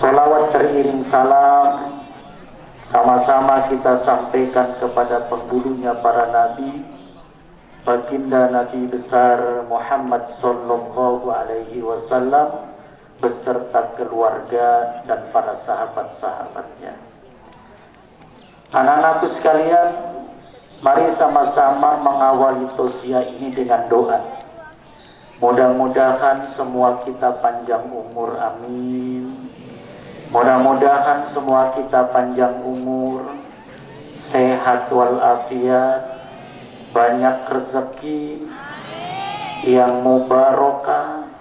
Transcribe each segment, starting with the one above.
Salawat teriring salam sama-sama kita sampaikan kepada penghulunya para nabi, baginda Nabi besar Muhammad sallallahu alaihi wasallam beserta keluarga dan para sahabat-sahabatnya. Anak-anakku sekalian, mari sama-sama mengawali tausiah ini dengan doa. Mudah-mudahan semua kita panjang umur, amin. Mudah-mudahan semua kita panjang umur, sehat walafiat, banyak rezeki yang mubarakah,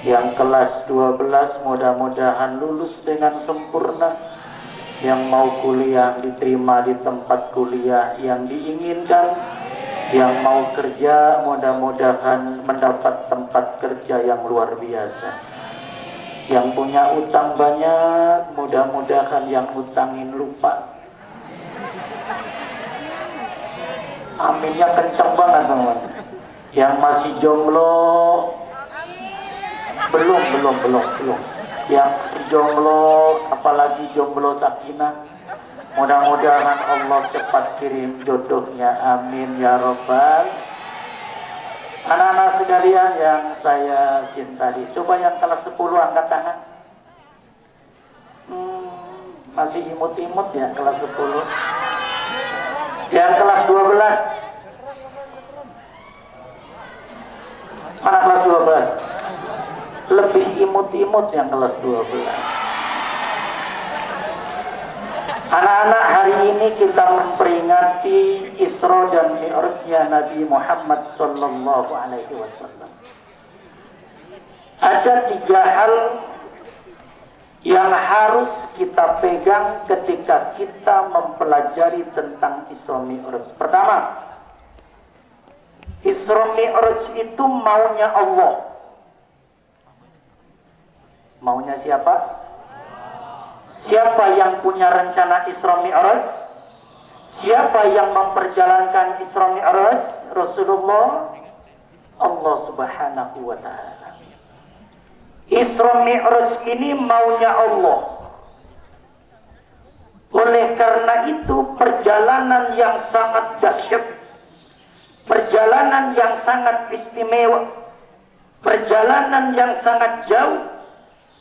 yang kelas 12 mudah-mudahan lulus dengan sempurna, yang mau kuliah diterima di tempat kuliah yang diinginkan, yang mau kerja mudah-mudahan mendapat tempat kerja yang luar biasa. Yang punya utang banyak, mudah-mudahan yang utangin lupa. Aminnya kenceng banget teman. Yang masih jomblo, belum. Yang masih jomblo, apalagi jomblo sakinah, mudah-mudahan Allah cepat kirim jodohnya, amin ya robbal. Anak-anak sekalian yang saya cintai, coba yang kelas 10 angkat tangan. Masih imut-imut ya kelas 10. Yang kelas 12. Mana kelas 12? Lebih imut-imut yang kelas 12. Anak-anak, hari ini kita memperingati Isra dan Mi'rajnya Nabi Muhammad sallallahu alaihi wasallam. Ada 3 hal yang harus kita pegang ketika kita mempelajari tentang Isra Mi'raj. Pertama, Isra Mi'raj itu maunya Allah. Maunya siapa? Siapa yang punya rencana Isra Mi'raj? Siapa yang memperjalankan Isra Mi'raj? Rasulullah, Allah Subhanahu wa ta'ala. Isra Mi'raj ini maunya Allah. Oleh karena itu perjalanan yang sangat dahsyat, perjalanan yang sangat istimewa, perjalanan yang sangat jauh,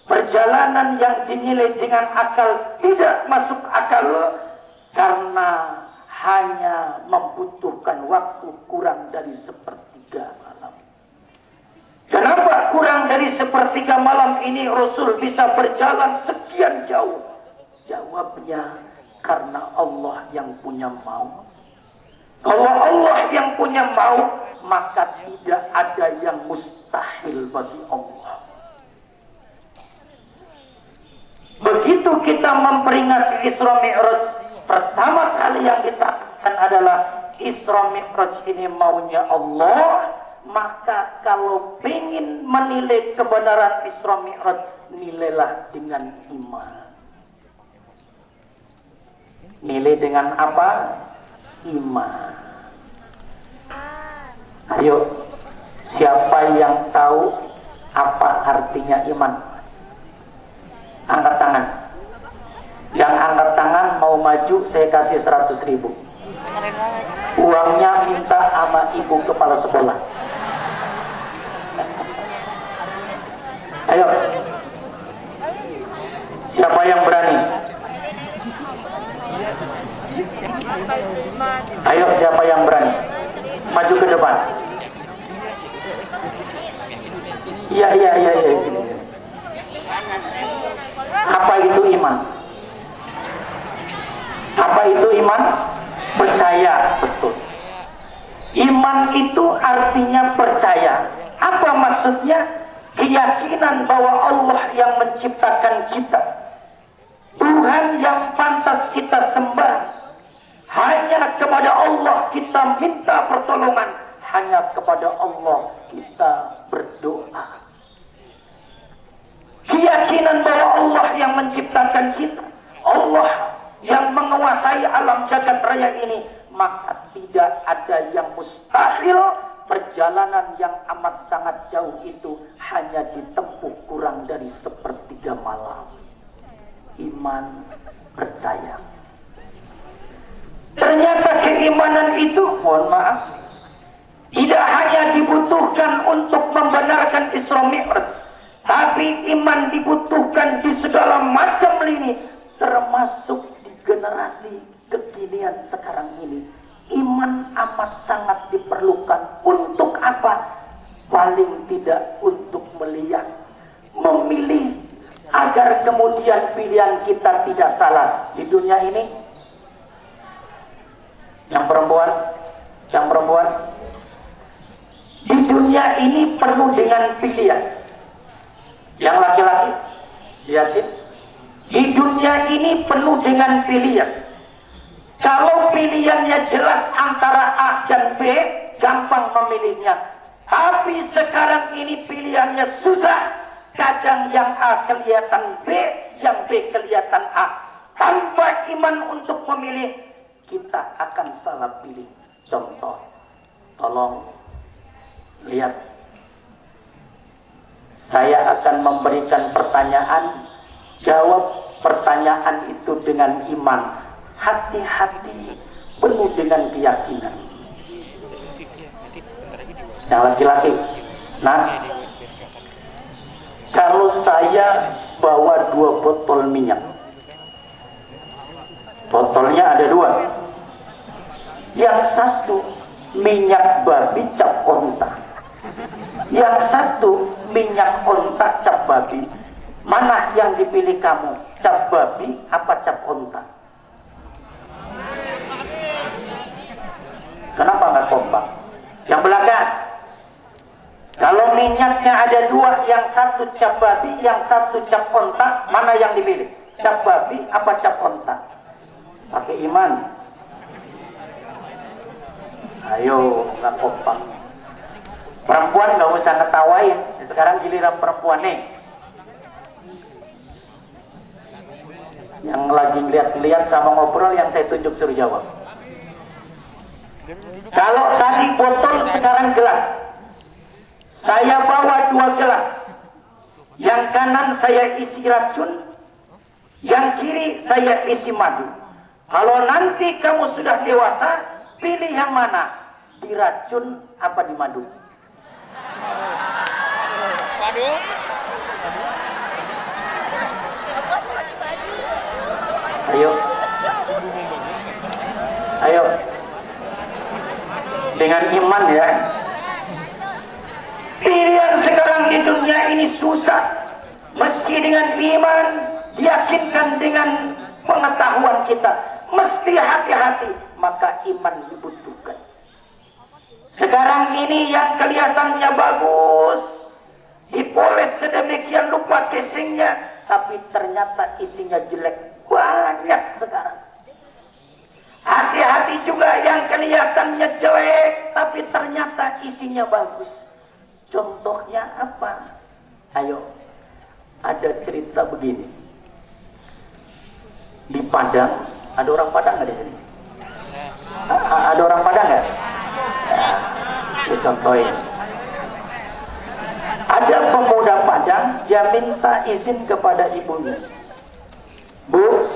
perjalanan yang dinilai dengan akal tidak masuk akal, karena hanya membutuhkan waktu kurang dari sepertiga malam. Kenapa kurang dari sepertiga malam ini Rasul bisa berjalan sekian jauh? Jawabnya, karena Allah yang punya mau. Kalau Allah yang punya mau, maka tidak ada yang mustahil bagi Allah. Begitu kita memperingati Isra Mi'raj, pertama kali yang kita akan adalah Isra Mi'raj ini maunya Allah. Maka kalau ingin menilai kebenaran Isra Mi'raj, nilailah dengan iman. Nilai dengan apa? Iman. Ayo, siapa yang tahu apa artinya iman? Angkat tangan. Yang angkat tangan mau maju, saya kasih 100.000. Uangnya minta sama ibu kepala sekolah. Ayo, siapa yang berani? Ayo, siapa yang berani? Maju ke depan. Iya. Apa itu iman? Apa itu iman? Percaya, betul. Iman itu artinya percaya. Apa maksudnya? Keyakinan bahwa Allah yang menciptakan kita, Tuhan yang pantas kita sembah, hanya kepada Allah kita minta pertolongan, hanya kepada Allah kita berdoa. Keyakinan bahwa Allah yang menciptakan kita, Allah yang menguasai alam jagat raya ini, maka tidak ada yang mustahil. Perjalanan yang amat sangat jauh itu hanya ditempuh kurang dari sepertiga malam. iman, percaya. Ternyata keimanan itu, mohon maaf, tidak hanya dibutuhkan untuk membenarkan Isra Mi'raj, tapi iman dibutuhkan di segala macam lini, termasuk di generasi kekinian sekarang ini. Iman amat sangat diperlukan. Untuk apa? Paling tidak untuk melihat, memilih, agar kemudian pilihan kita tidak salah di dunia ini. Yang perempuan di dunia ini penuh dengan pilihan. Yang laki-laki, lihatin, di dunia ini penuh dengan pilihan. Kalau pilihannya jelas antara A dan B, gampang memilihnya. Tapi sekarang ini pilihannya susah. Kadang yang A kelihatan B, yang B kelihatan A. Tanpa iman untuk memilih, kita akan salah pilih. Contoh, tolong lihat, saya akan memberikan pertanyaan, jawab pertanyaan itu dengan iman, hati-hati, penuh dengan keyakinan. Yang laki-laki, nah, kalau saya bawa 2 botol minyak, botolnya ada 2, yang satu minyak babi cap onta, yang satu minyak onta cap babi. Mana yang dipilih kamu, cap babi apa cap onta? Kenapa nggak kompak? Yang belakang, kalau minyaknya ada 2, yang satu cap babi, yang satu cap onta, mana yang dipilih, cap babi apa cap onta? Pakai iman. Ayo, nggak kompak. Perempuan nggak usah ngetawain. Sekarang giliran perempuan nih, yang lagi lihat-lihat sama ngobrol, yang saya tunjuk suruh jawab. Kalau tadi botol, sekarang gelas. Saya bawa 2 gelas. Yang kanan saya isi racun, yang kiri saya isi madu. Kalau nanti kamu sudah dewasa, pilih yang mana? Di racun apa di madu? Madu. Ayo. Ayo. Dengan iman ya. Pilihan sekarang di dunia ini susah. Meski dengan iman, diyakinkan dengan pengetahuan kita, mesti hati-hati, maka iman dibutuhkan. Sekarang ini yang kelihatannya bagus, dipoles sedemikian rupa casingnya, tapi ternyata isinya jelek, banyak sekarang. Hati-hati juga yang kelihatannya jelek, tapi ternyata isinya bagus. Contohnya apa? Ayo, ada cerita begini. Di Padang, ada orang Padang nggak di sini? Ada orang Padang nggak? Ya, contohin. Ada pemuda Padang, dia minta izin kepada ibunya. Bu,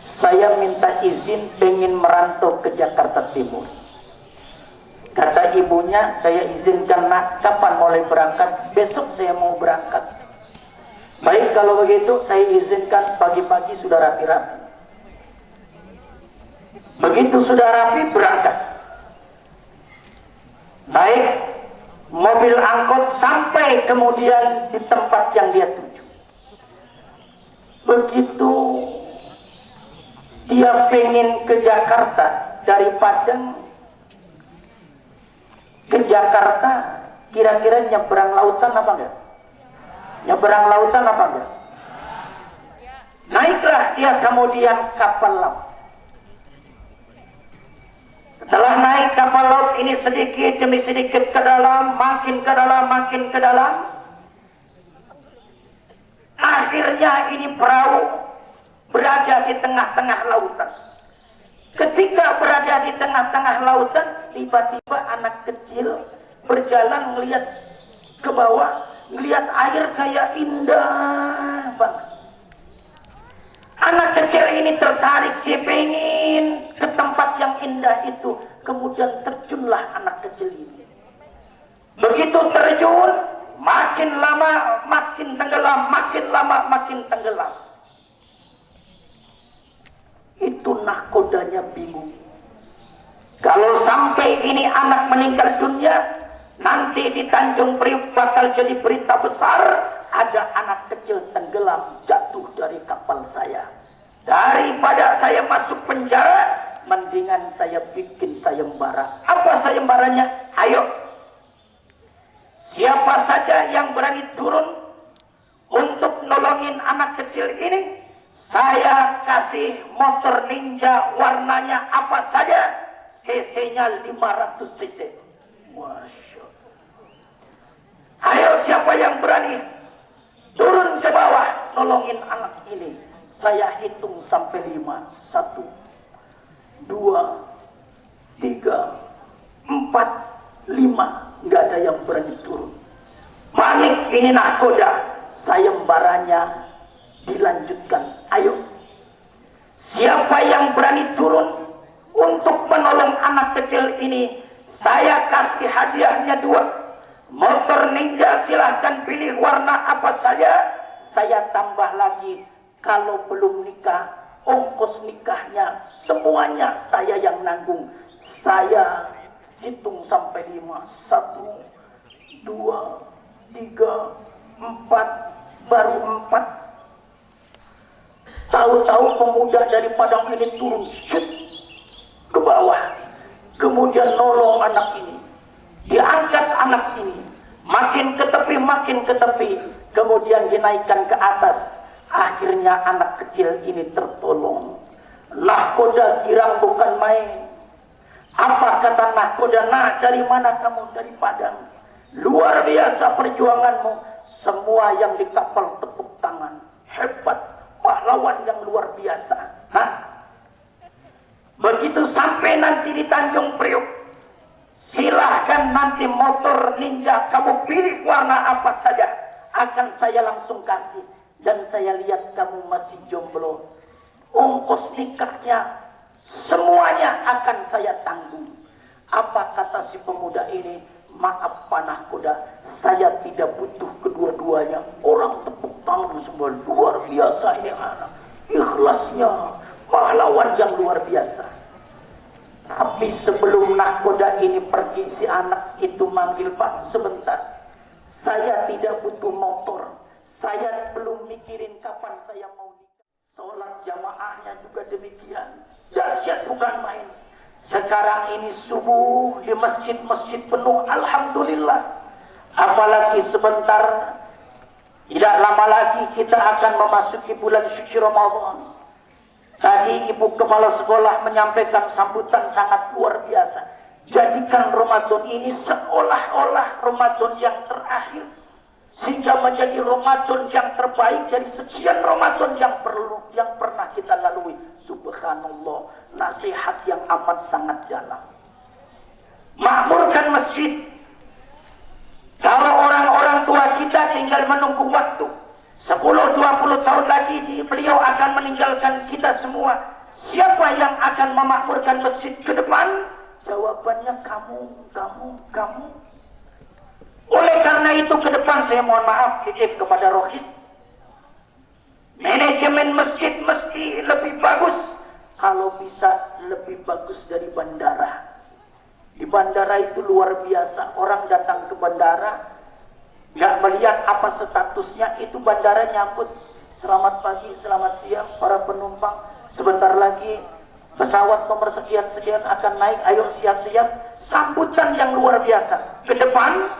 saya minta izin pengen merantau ke Jakarta Timur. Kata ibunya, saya izinkan nak, kapan mulai berangkat? Besok saya mau berangkat. Baik, kalau begitu saya izinkan pagi-pagi sudah rapi-rapi. Begitu sudah rapi, berangkat. Naik mobil angkot sampai kemudian di tempat yang dia tuju. Begitu dia pengen ke Jakarta, dari Padang ke Jakarta, kira-kira nyebrang lautan apa enggak? Nyebrang lautan apa enggak? Naiklah dia kemudian kapal laut. Setelah naik kapal laut ini sedikit demi sedikit ke dalam, makin ke dalam, makin ke dalam. Akhirnya ini perahu berada di tengah-tengah lautan. Ketika berada di tengah-tengah lautan, tiba-tiba anak kecil berjalan melihat ke bawah, melihat air kayak indah banget. masih pengen ke tempat yang indah itu. Kemudian terjunlah anak kecil ini. Begitu terjun, makin lama makin tenggelam, makin lama makin tenggelam. Itu nahkodanya bingung. Kalau sampai ini anak meninggal dunia, nanti di Tanjung Priok bakal jadi berita besar, ada anak kecil tenggelam jatuh dari kapal saya. Daripada saya masuk penjara, mendingan saya bikin sayembara. Apa sayembaranya? Ayo, siapa saja yang berani turun untuk nolongin anak kecil ini, saya kasih motor ninja warnanya apa saja, cc-nya 500 cc. Masya Allah. Ayo, siapa yang berani turun ke bawah nolongin anak ini? Saya hitung sampai 5. 1, 2, 3, 4, 5. Nggak ada yang berani turun. Panik ini nahkoda. Sayembaranya dilanjutkan. Ayo, siapa yang berani turun untuk menolong anak kecil ini, saya kasih hadiahnya 2. Motor ninja silahkan pilih warna apa saja. Saya tambah lagi, kalau belum nikah, ongkos nikahnya semuanya saya yang nanggung. Saya hitung sampai 5. 1, 2, 3, 4, baru 4. Tahu-tahu pemuda dari padang ini turun ke bawah, kemudian nolong anak ini, diangkat anak ini, makin ke tepi, kemudian dinaikkan ke atas. Akhirnya anak kecil ini tertolong. Nahkoda girang bukan main. Apa kata nahkoda? Nah, dari mana kamu? Dari Padang. Luar biasa perjuanganmu. Semua yang di kapal tepuk tangan. Hebat, pahlawan yang luar biasa. Hah? Begitu sampai nanti di Tanjung Priok, silahkan nanti motor ninja kamu pilih warna apa saja, akan saya langsung kasih. Dan saya lihat kamu masih jomblo, ongkos nikahnya semuanya akan saya tanggung. Apa kata si pemuda ini? Maaf Pak Nahkoda, saya tidak butuh kedua-duanya. Orang tepuk tangan semua, luar biasa ini anak, ikhlasnya, pahlawan yang luar biasa. Tapi sebelum nahkoda ini pergi, si anak itu manggil, Pak sebentar, saya tidak butuh motor, saya belum mikirin kapan saya mau nikah. Sholat jamaahnya juga demikian, dahsyat bukan main. Sekarang ini subuh di masjid-masjid penuh, alhamdulillah. Apalagi sebentar, tidak lama lagi kita akan memasuki bulan suci Ramadan. Tadi Ibu Kepala Sekolah menyampaikan sambutan sangat luar biasa. Jadikan Ramadan ini seolah-olah Ramadan yang terakhir, sehingga menjadi Ramadan yang terbaik dari sekian Ramadan yang pernah kita lalui. Subhanallah, nasihat yang amat sangat dalam. Makmurkan masjid. Kalau orang-orang tua kita tinggal menunggu waktu, 10-20 tahun lagi beliau akan meninggalkan kita semua. Siapa yang akan memakmurkan masjid ke depan? Jawabannya kamu. Oleh karena itu ke depan saya mohon maaf titip kepada Rohis, manajemen masjid mesti lebih bagus. Kalau bisa lebih bagus dari bandara. Di bandara itu luar biasa, orang datang ke bandara nggak melihat apa statusnya, itu bandara nyambut, selamat pagi, selamat siang para penumpang, sebentar lagi pesawat nomor sekian-sekian akan naik, ayo siap-siap. Sambutan yang luar biasa. Ke depan,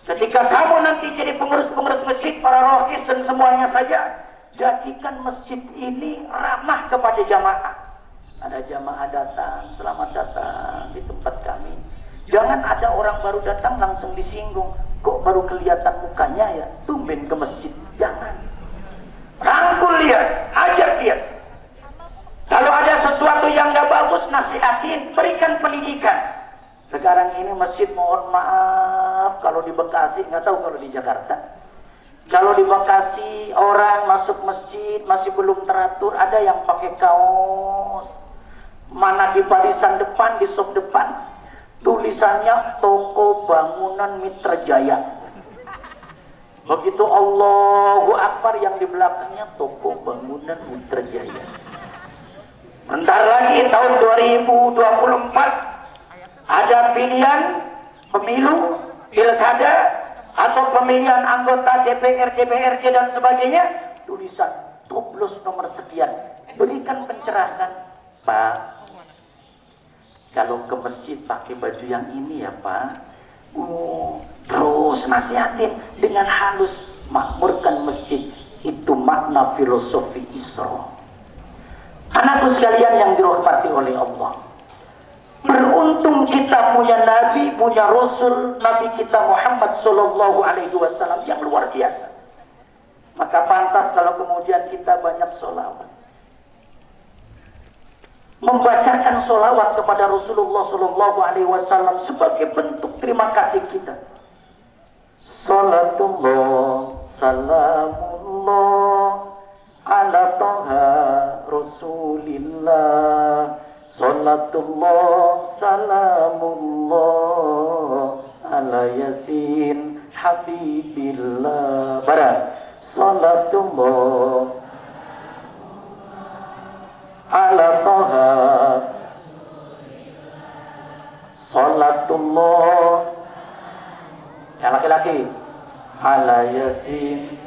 ketika kamu nanti jadi pengurus-pengurus masjid, para rohis dan semuanya saja, jadikan masjid ini ramah kepada jamaah. Ada jamaah datang, selamat datang di tempat kami. Jangan ada orang baru datang langsung disinggung, kok baru kelihatan mukanya ya, tumben ke masjid. Jangan. Rangkul dia, ajak dia. Kalau ada sesuatu yang gak bagus, nasihatin, berikan pendidikan. Sekarang ini masjid, mohon maaf, kalau di Bekasi, nggak tahu kalau di Jakarta. Kalau di Bekasi orang masuk masjid masih belum teratur, ada yang pakai kaos. Mana di barisan depan, di sop depan, tulisannya Toko Bangunan Mitra Jaya. Begitu Allahu Akbar, yang di belakangnya Toko Bangunan Mitra Jaya. Bentar lagi tahun 2024 ada pilihan pemilu, pilkada, atau pemilihan anggota DPR, DPRD dan sebagainya. Tulisan coblos nomor sekian. Berikan pencerahan, Pak. Kalau ke masjid pakai baju yang ini ya Pak. Terus nasihatin dengan halus, makmurkan masjid. Itu makna filosofi Isra. Anakku sekalian yang dirahmati oleh Allah, beruntung kita punya Nabi, punya Rasul, Nabi kita Muhammad Sallallahu Alaihi Wasallam yang luar biasa. Maka pantas kalau kemudian kita banyak sholawat, membacakan sholawat kepada Rasulullah Sallallahu Alaihi Wasallam sebagai bentuk terima kasih kita. Salatullah, salamullah ala Taha Rasulillah, salatullah salamullah ala Yasin Habibillah. Barang salatullah ala Taha, salatullah yang laki-laki ala Yasin.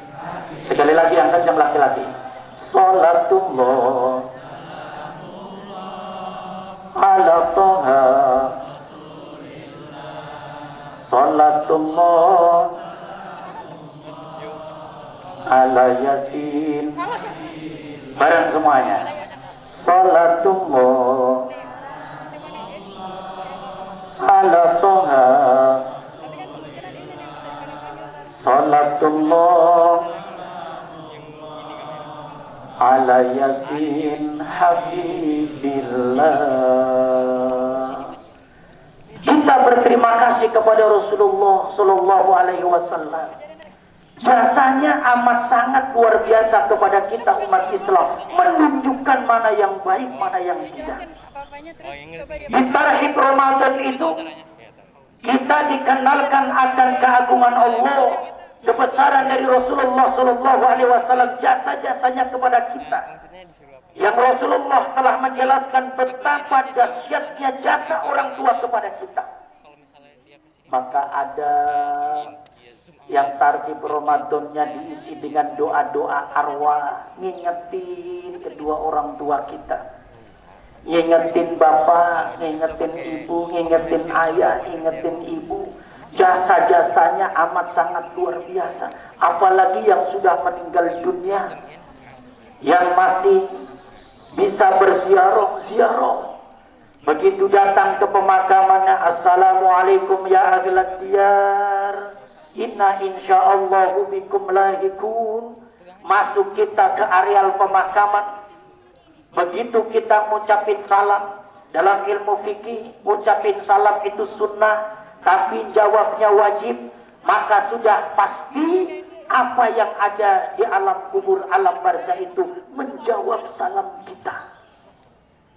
Sekali lagi yang kencang laki-laki. Salatullah ala Taha, salatullah ala Yasin. Bareng semuanya. Salatullah ala Taha, salatullah ala Yasin Habibillah. Kita berterima kasih kepada Rasulullah Sallallahu Alaihi Wasallam. Jasanya amat sangat luar biasa kepada kita umat Islam, menunjukkan mana yang baik, mana yang tidak. Di tarhib Ramadan itu kita dikenalkan akan keagungan Allah, kebesaran dari Rasulullah Sallallahu Alaihi Wasallam, jasa-jasanya kepada kita. Yang Rasulullah telah menjelaskan betapa dahsyatnya jasa orang tua kepada kita. Maka ada yang tarhib Ramadannya diisi dengan doa-doa arwah, ngingetin kedua orang tua kita, ngingetin bapak, ngingetin ibu, ngingetin ayah, ngingetin ibu. Jasa-jasanya amat sangat luar biasa. Apalagi yang sudah meninggal dunia, yang masih bisa berziarah. Begitu datang ke pemakamannya, assalamualaikum ya ahlad diyar, inna insyaallahu bikum lahikun. Masuk kita ke areal pemakaman. Begitu kita ngucapin salam, dalam ilmu fikih ngucapin salam itu sunnah, tapi jawabnya wajib. Maka sudah pasti apa yang ada di alam kubur, alam barzah itu menjawab salam kita.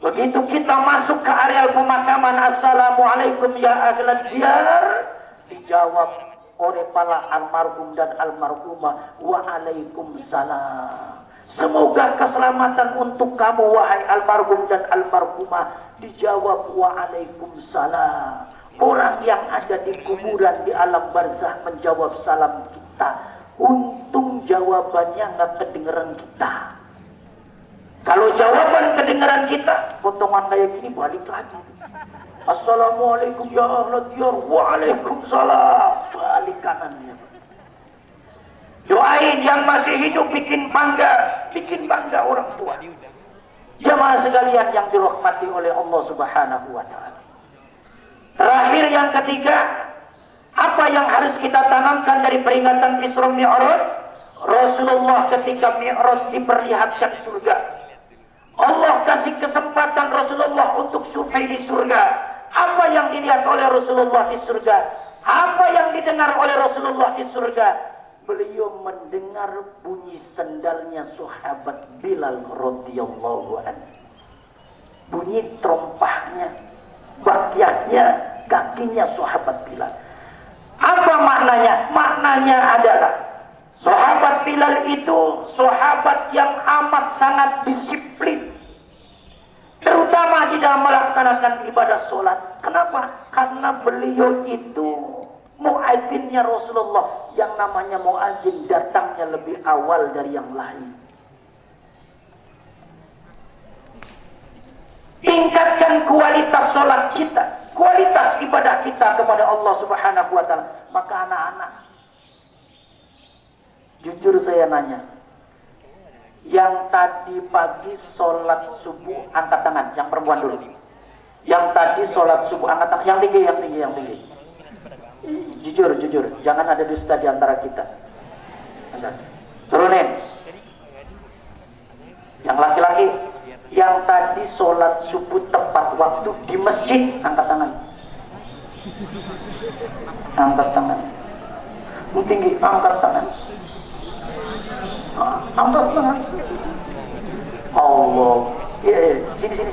Begitu kita masuk ke areal pemakaman, assalamualaikum ya ahlad diyar, dijawab oleh para almarhum dan almarhumah, waalaikumsalam. Semoga keselamatan untuk kamu wahai almarhum dan almarhumah. Dijawab waalaikumsalam. Orang yang ada di kuburan di alam barzah menjawab salam kita. Untung jawabannya nggak kedengeran kita. Kalau jawaban kedengeran kita, potongan kayak gini balik lagi. Assalamualaikum ya ahlad diyar, waalaikumsalam, balik kanannya. Doain yang masih hidup, bikin bangga orang tua. Jamaah sekalian yang dirahmati oleh Allah Subhanahu wa taala. Terakhir yang ketiga, apa yang harus kita tanamkan dari peringatan Isra Mi'raj? Rasulullah ketika Mi'raj diperlihatkan surga. Allah kasih kesempatan Rasulullah untuk survei di surga. Apa yang dilihat oleh Rasulullah di surga? Apa yang didengar oleh Rasulullah di surga? beliau mendengar bunyi sendalnya sahabat Bilal radhiyallahu anhu. Bunyi trompahnya, bakyaknya, kakinya sahabat Bilal. Apa maknanya? Maknanya adalah sahabat Bilal itu sahabat yang amat sangat disiplin, terutama di dalam melaksanakan ibadah sholat. Kenapa? Karena beliau itu muadzinnya Rasulullah. Yang namanya muadzin datangnya lebih awal dari yang lain. Tingkatkan kualitas sholat kita, kualitas ibadah kita kepada Allah Subhanahu wa Ta'ala. Maka anak-anak, jujur saya nanya, yang tadi pagi sholat subuh angkat tangan, yang perempuan dulu. Yang tadi sholat subuh angkat tangan, yang tinggi, yang tinggi, yang tinggi. Jujur, jangan ada dusta di antara kita. Turunin. Yang laki-laki, yang tadi sholat subuh tepat waktu di masjid, angkat tangan. Angkat tangan. Tinggi, angkat tangan. Angkat tangan. Allah. Sini.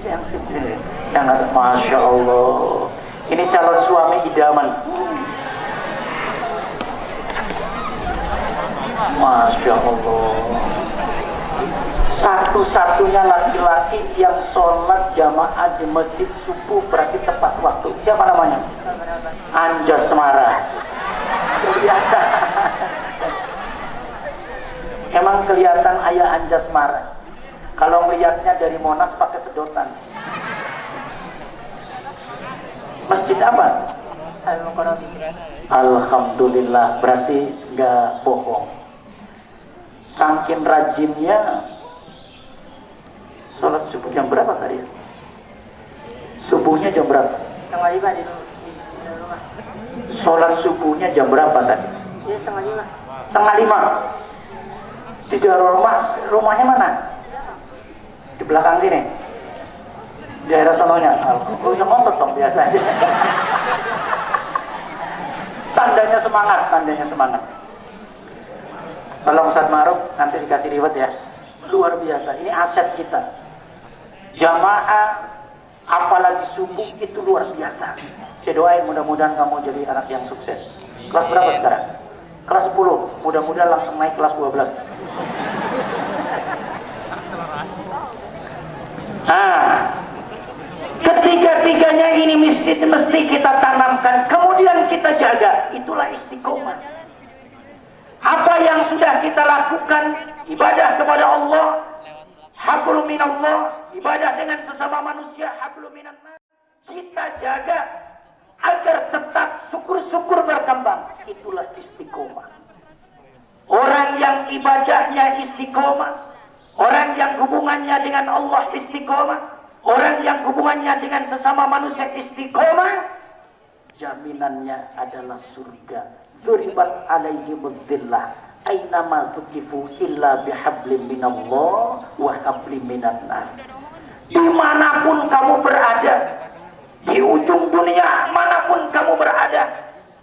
Yang ada, Masya Allah. Ini calon suami idaman. Masya Allah. Satu-satunya laki-laki yang sholat jamaah di masjid subuh berarti tepat waktu. Siapa namanya? Anjasmara. Kelihatan. Emang kelihatan ayah Anjasmara. Kalau melihatnya dari Monas pakai sedotan. Masjid apa? Alhamdulillah, berarti nggak bohong. Saking rajinnya. Sholat subuh jam berapa tadi? Subuhnya jam berapa? Setengah 5 di rumah. Sholat subuhnya jam berapa tadi? Iya, setengah 5. Setengah 5. Di daerah rumahnya mana? Di belakang sini. Di daerah sononya. Lu yang ngotot dong biasanya. Tandanya semangat. Tolong Ustaz Ma'ruf nanti dikasih riwet ya. Luar biasa. Ini aset kita. Jamaah apalagi subuh itu luar biasa. Saya doain mudah-mudahan kamu jadi anak yang sukses. Kelas berapa sekarang? Kelas 10. Mudah-mudahan langsung naik kelas 12. Ketiga-tiganya ini mesti kita tanamkan, kemudian kita jaga. Itulah istiqomah. Apa yang sudah kita lakukan, ibadah kepada Allah, hablum minallah, ibadah dengan sesama manusia, hablum minannas, kita jaga agar tetap syukur-syukur berkembang. Itulah istiqomah. Orang yang ibadahnya istiqomah, orang yang hubungannya dengan Allah istiqomah, orang yang hubungannya dengan sesama manusia istiqomah, jaminannya adalah surga. Duribat alaihi mudzillah aynama tuqifu illa bihablim minallah wa hablim minan nas. Dimanapun kamu berada, di ujung dunia manapun kamu berada,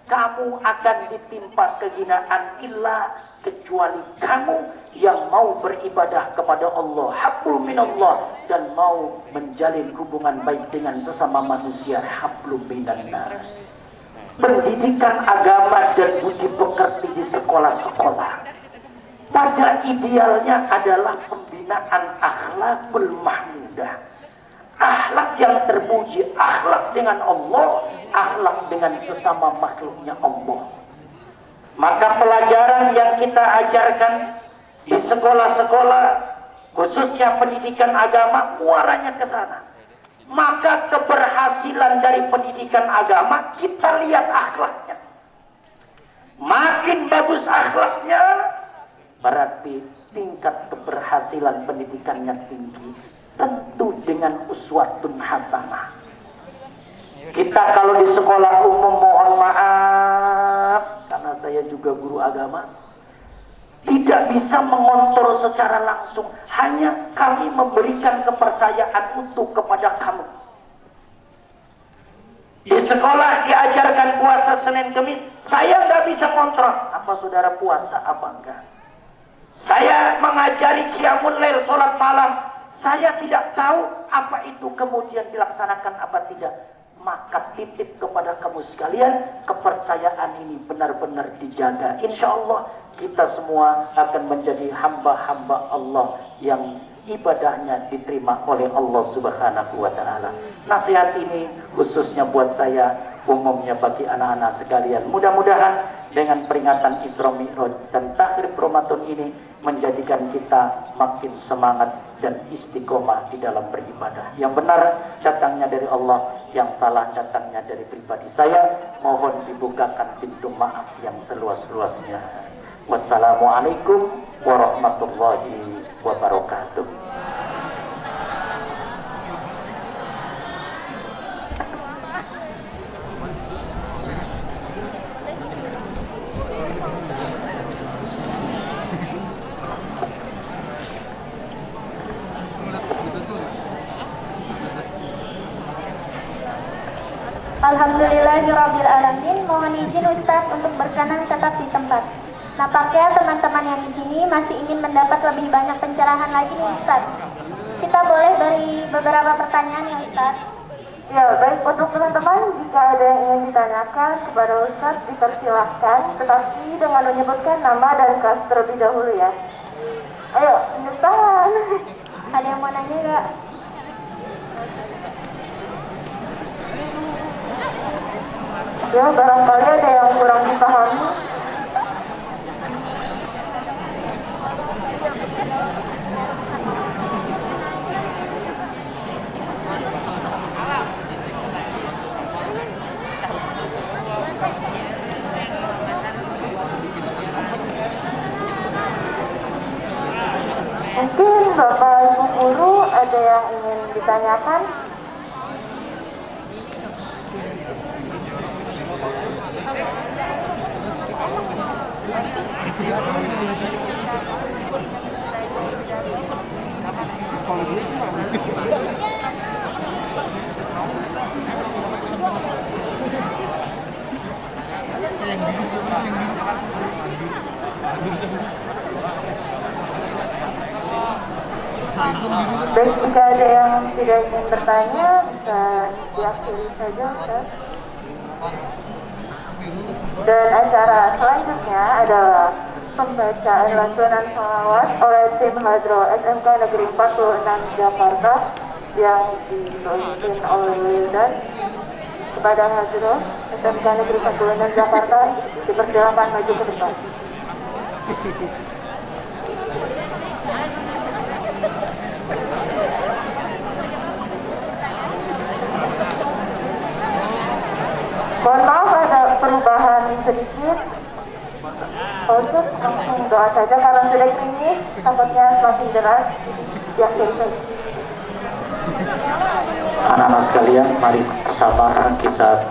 kamu akan ditimpa kehinaan illa kecuali kamu yang mau beribadah kepada Allah, hablum minallah, dan mau menjalin hubungan baik dengan sesama manusia, hablum minan nas. Pendidikan agama dan budi pekerti di sekolah-sekolah pada idealnya adalah pembinaan akhlakul mahmudah, akhlak yang terpuji, akhlak dengan Allah, akhlak dengan sesama makhluknya Allah. Maka pelajaran yang kita ajarkan di sekolah-sekolah, khususnya pendidikan agama, muaranya ke sana. Maka keberhasilan dari pendidikan agama, kita lihat akhlaknya. Makin bagus akhlaknya, berarti tingkat keberhasilan pendidikannya tinggi. Tentu dengan uswatun hasanah. Kita kalau di sekolah umum, mohon maaf, karena saya juga guru agama, tidak bisa mengontrol secara langsung. Hanya kami memberikan kepercayaan utuh kepada kamu. Di sekolah diajarkan puasa Senin Kemis, saya nggak bisa kontrol apa saudara puasa apa enggak. Saya mengajari qiyamul lail, sholat malam, saya tidak tahu apa itu kemudian dilaksanakan apa tidak. Maka titip kepada kamu sekalian, kepercayaan ini benar-benar dijaga. Insya Allah kita semua akan menjadi hamba-hamba Allah yang ibadahnya diterima oleh Allah Subhanahu wa Ta'ala. Nasihat ini khususnya buat saya, umumnya bagi anak-anak sekalian. Mudah-mudahan dengan peringatan Isra Mi'raj dan takrib Ramadan ini menjadikan kita makin semangat dan istiqomah di dalam beribadah. Yang benar datangnya dari Allah, yang salah datangnya dari pribadi saya. Mohon dibukakan pintu maaf yang seluas-luasnya. Wassalamualaikum warahmatullahi wabarakatuh. Alhamdulillahirrabbilalamin. Mohon izin Ustaz untuk berkenan tetap di tempat. Nampaknya teman-teman yang di sini masih ingin mendapat lebih banyak pencerahan lagi nih Ustaz. Kita boleh beri beberapa pertanyaan ya Ustaz? Ya, baik, untuk teman-teman, jika ada yang ingin ditanyakan kepada Ustaz, dipersilahkan, tetapi dengan menyebutkan nama dan kelas terlebih dahulu ya. Ayo, tunjuk tangan. Ada yang mau nanya nggak? Ya, barangkali ada yang kurang dipahami. Mungkin Bapak Ibu Guru ada yang ingin ditanyakan? Baik, jika ada yang tidak ingin bertanya, bisa diakhiri saja, Ustaz. Dan acara selanjutnya adalah pembacaan lantunan sholawat oleh tim Hadro SMK Negeri 46 Jakarta yang dipimpin oleh Wildan. Kepada Hadro SMK Negeri 46 Jakarta, dipersilakan maju ke depan. Mohon maaf ada perubahan sedikit. Untuk langsung doa saja karena sudah ini takutnya semakin deras. Yakin saja. Anak-anak sekalian, mari sabar, kita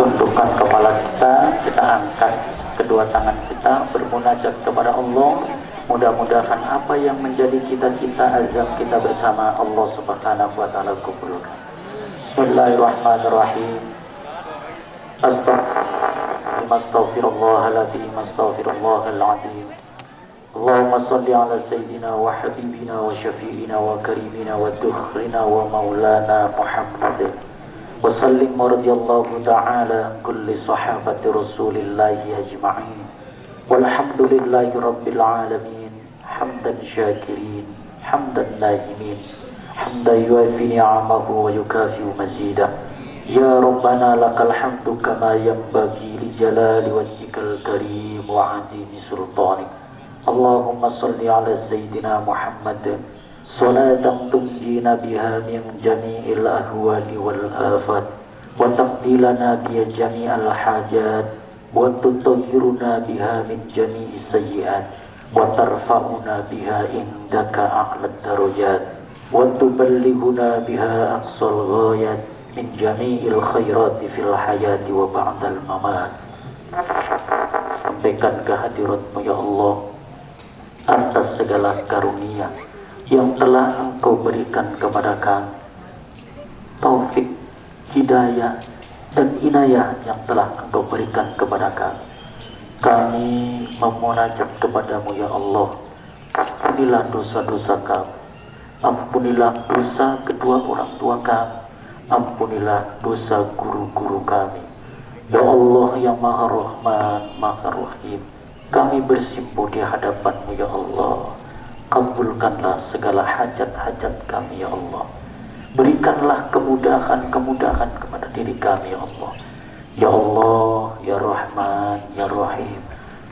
tundukkan kepala kita angkat kedua tangan kita, bermunajat kepada Allah. Mudah-mudahan apa yang menjadi cita-cita azam kita bersama Allah Subhanahu wa Ta'ala kabulkan. Bismillahirrahmanirrahim. Astaghfirullahaladzim, astaghfirullahaladzim. Allahumma salli ala sayyidina wa habibina wa syafi'ina wa karimina wa dukhrina wa maulana Muhammad. Wa sallim wa radiyallahu ta'ala kulli sahabati rasulillahi ajma'in. Walhamdulillahi rabbil alamin. Hamdan syakirin, hamdan na'imin, hamdan yuafi ni'amahu wa yukafi mazidah. Ya Rabbana lakal hamdu kama yanbaghi li jalali wajhikal karim wa 'azimi sultanik. Allahumma salli ala sayyidina Muhammad salatan tunjina biha min jami'il ahwali wal afat wa taqdilana biha jami'al hajat wa tutahhiruna biha min jami'is sayyi'at wa tarfa'una biha indaka a'lad darajat wa tuballighuna biha aqsal ghayat min jami'il khairati fil hayati wa ba'dal mamat. Sampaikan kehadiratmu ya Allah atas segala karunia yang telah Engkau berikan kepada kami taufik, hidayah, dan inayah yang telah Engkau berikan kepada kami. Kami memunajat kepadamu ya Allah, ampunilah dosa-dosa kami, ampunilah dosa kedua orang tua kami, ampunilah dosa guru-guru kami. Ya Allah yang Maha Rahman, Maha Rahim, kami bersimpuh di hadapan-Mu ya Allah. Kabulkanlah segala hajat-hajat kami ya Allah. Berikanlah kemudahan-kemudahan kepada diri kami ya Allah. Ya Allah, ya Rahman, ya Rahim,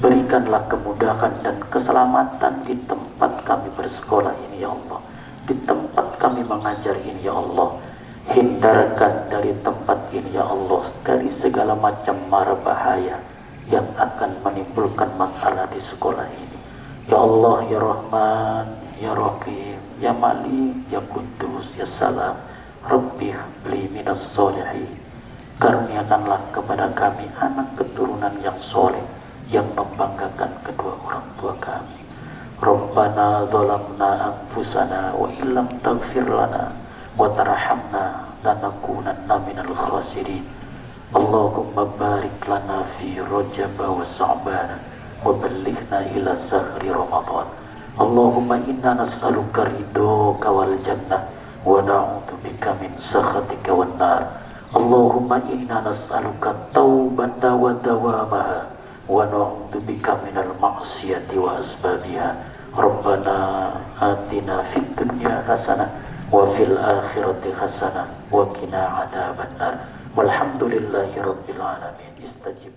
berikanlah kemudahan dan keselamatan di tempat kami bersekolah ini ya Allah, di tempat kami mengajar ini ya Allah. Hindarkan dari tempat ini ya Allah dari segala macam mara bahaya yang akan menimbulkan masalah di sekolah ini. Ya Allah, ya Rahman, ya Rahim, ya Malik, ya Kudus, ya Salam, Rabbi habli minas solihin. Karuniakanlah kepada kami anak keturunan yang soleh, yang membanggakan kedua orang tua kami. Rabbana zalamna anfusana wa illam taghfir lana wa tarhamna lanakunanna minal khasirin. Allahumma barik lana fi Rajab wa Sha'ban wa ballighna ila sahri Ramadan. Allahumma inna nas'aluka ridhoka wal jannah wa na'udzubika min sakhatika wan nar. Allahumma inna nas'aluka taubata wa dawamaha wa na'udzubika minal ma'siyati wa asbabiha. Rabbana atina fid dunya hasanah wa fil akhirati hasanah wa qina adzabannar. Walhamdulillahi rabbil alamin. Istajib